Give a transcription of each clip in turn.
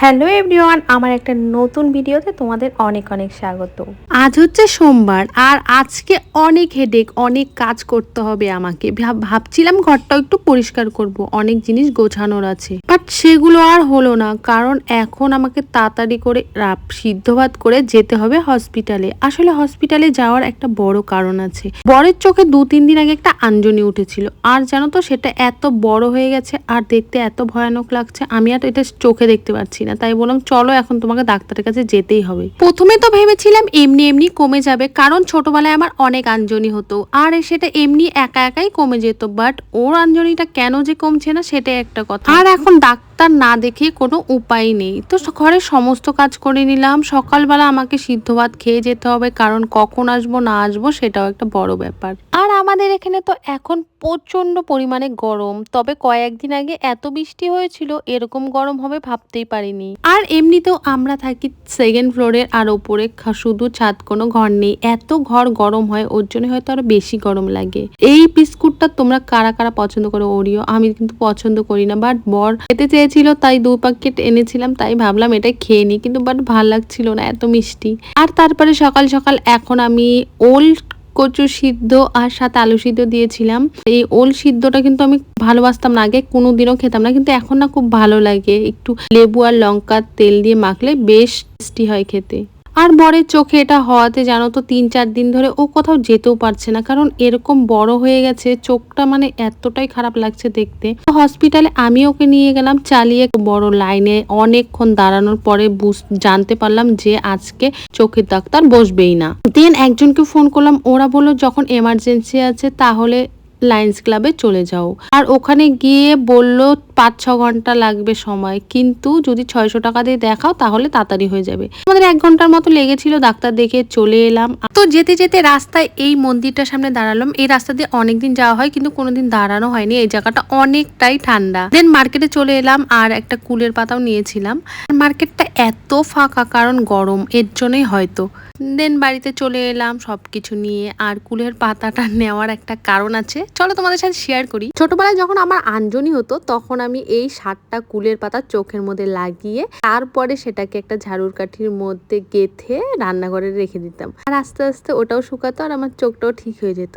Hello everyone, আমার একটা নতুন ভিডিওতে তোমাদের অনেক অনেক স্বাগত। আজ হচ্ছে সোমবার আর আজকে অনেক হেডেক, অনেক কাজ করতে হবে আমাকে। ভাবছিলাম ঘরটাও একটু পরিষ্কার করব, অনেক জিনিস গোছানোর আছে, বাট সেগুলো আর হলো না। কারণ এখন আমাকে তাড়াতাড়ি করে সিদ্ধ ভাত করে যেতে হবে হসপিটালে। আসলে হসপিটালে যাওয়ার একটা বড় কারণ আছে। বরের চোখে 2-3 দিন আগে একটা আঞ্জনি উঠেছিল, আর জানো তো সেটা এত বড় হয়ে গেছে আর দেখতে এত ভয়ানক লাগছে, আমি আর এটা চোখে দেখতে পাচ্ছি না। তাই বললাম চলো এখন তোমাকে ডাক্তারের কাছে যেতেই হবে। প্রথমে তো ভেবেছিলাম এমনি এমনি কমে যাবে, কারণ ছোটবেলায় আমার অনেক আঞ্জনি হতো আর সেটা এমনি একা একাই কমে যেত। বাট ওর আঞ্জনিটা কেন যে কমছে না সেটাই একটা কথা। আর এখন ডাক্তার না দেখে কোনো উপায় নেই, তো ঘরের সমস্ত কাজ করে নিলাম। সকালবেলা আমাকে সিদ্ধ ভাত খেয়ে যেতে হবে, কারণ কখন আসবো না আসবো সেটাও একটা বড় ব্যাপার। আর আমাদের এখানে তো এখন প্রচন্ড পরিমাণে গরম, তবে কয়েকদিন আগে এত বৃষ্টি হয়েছিল, এরকম গরম হবে ভাবতেই পারিনি। আর এমনিতেও আমরা থাকি সেকেন্ড ফ্লোরের, আর ওপরে শুধু ছাদ, কোনো ঘর নেই। এত ঘর গরম হয়, ওর জন্য হয়তো আরো বেশি গরম লাগে। এই বিস্কুটটা তোমরা কারা কারা পছন্দ করো? ওরিও আমি কিন্তু পছন্দ করি না, বাট বর খেতে চেয়েছিল তাই 2 প্যাকেট এনেছিলাম, তাই ভাবলাম এটা খেয়ে নি, কিন্তু বাট ভালো লাগছিল না, এত মিষ্টি। আর তারপরে সকাল সকাল এখন আমি ওল্ড কচু সিদ্ধ আর সাথে আলু সিদ্ধ দিয়েছিলাম। এই ওল সিদ্ধটা কিন্তু আমি ভালোবাসতাম না, আগে কোনোদিনও খেতাম না, কিন্তু এখন না খুব ভালো লাগে। একটু লেবু আর লঙ্কার তেল দিয়ে মাখলে বেশ টেস্টি হয় খেতে। আর বরের চোখে এটা হওয়াতে জানো তো 3-4 দিন ধরে ও কোথাও যেতেও পারছে না, কারণ এরকম বড় হয়ে গেছে চোখটা, মানে এতটাই খারাপ লাগছে দেখতে। হসপিটালে আমি ওকে নিয়ে গেলাম চালিয়ে, বড় লাইনে অনেকক্ষণ দাঁড়ানোর পরে জানতে পারলাম যে আজকে চোখের ডাক্তার বসবেই না। দেন একজনকে ফোন করলাম, ওরা বললো যখন এমার্জেন্সি আছে তাহলে লায়ন্স ক্লাবে চলে যাও। আর ওখানে গিয়ে বলল 5-6 ঘন্টা লাগবে সময়, কিন্তু যদি 600 টাকা দিয়ে দেখাও তাহলে তাড়াতাড়ি হয়ে যাবে। আমাদের 1 ঘন্টার মতো লেগেছিল, ডাক্তার দেখে চলে এলাম। তো যেতে যেতে রাস্তায় এই মন্দিরটার সামনে দাঁড়ালাম। এই রাস্তা দিয়ে অনেকদিন যাওয়া হয় কিন্তু কোনোদিন দাঁড়ানো হয়নি, এই জায়গাটা অনেকটাই ঠান্ডা। দেন মার্কেটে চলে এলাম আর একটা কুলের পাতাও নিয়েছিলাম। মার্কেটটা এত ফাঁকা, কারণ গরম, এর জন্যই হয়তো। দেন বাড়িতে চলে এলাম সবকিছু নিয়ে। আর কুলের পাতাটা নেওয়ার একটা কারণ আছে, চলো তোমাদের সাথে শেয়ার করি। ছোটবেলায় যখন আমার আঞ্জনি হতো তখন আমি এই 7টা কুলের পাতা চোখের মধ্যে লাগিয়ে তারপরে সেটাকে একটা ঝাড়ুর কাঠির মধ্যে গেঁথে রান্নাঘরে রেখে দিতাম, আর আস্তে আস্তে ওটাও শুকাতো আর আমার চোখটাও ঠিক হয়ে যেত।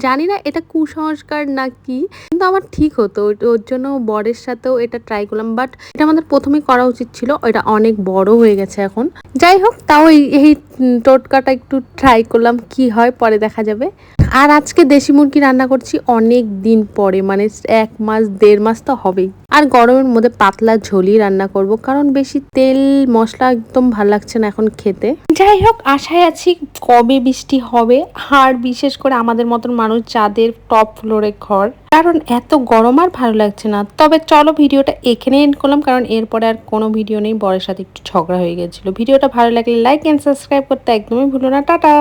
জানি না এটা কুসংস্কার না কি, কিন্তু আমার ঠিক হতো। ওর জন্য বরের সাথেও এটা ট্রাই করলাম, বাট এটা আমাদের প্রথমে করা উচিত ছিল, এটা অনেক বড় হয়ে গেছে এখন। যাই হোক, তাও এই টোটকাটা একটু ট্রাই করলাম, কি হয় পরে দেখা যাবে। আর আজকে দেশি মুরগি রান্না করছি অনেক দিন পরে, মানে 1 মাস 1.5 মাস তো হবেই। আর গরমের মধ্যে পাতলা ঝোলই রান্না করব, কারণ বেশি তেল মশলা একদম ভাল লাগছে না এখন খেতে। যাই হোক, আশায় আছি কবে বৃষ্টি হবে, আর বিশেষ করে আমাদের মতন মানুষ যাদের টপ ফ্লোরে ঘর, কারণ এত গরম আর ভালো লাগছে না। তবে চলো ভিডিওটা এখানে এন্ড করলাম, কারণ এরপরে আর কোনো ভিডিও নেই, বরের সাথে একটু ঝগড়া হয়ে গেছিল। ভিডিওটা ভালো লাগলে লাইক এন্ড সাবস্ক্রাইব করতে একদমই ভুলো না। টাটা।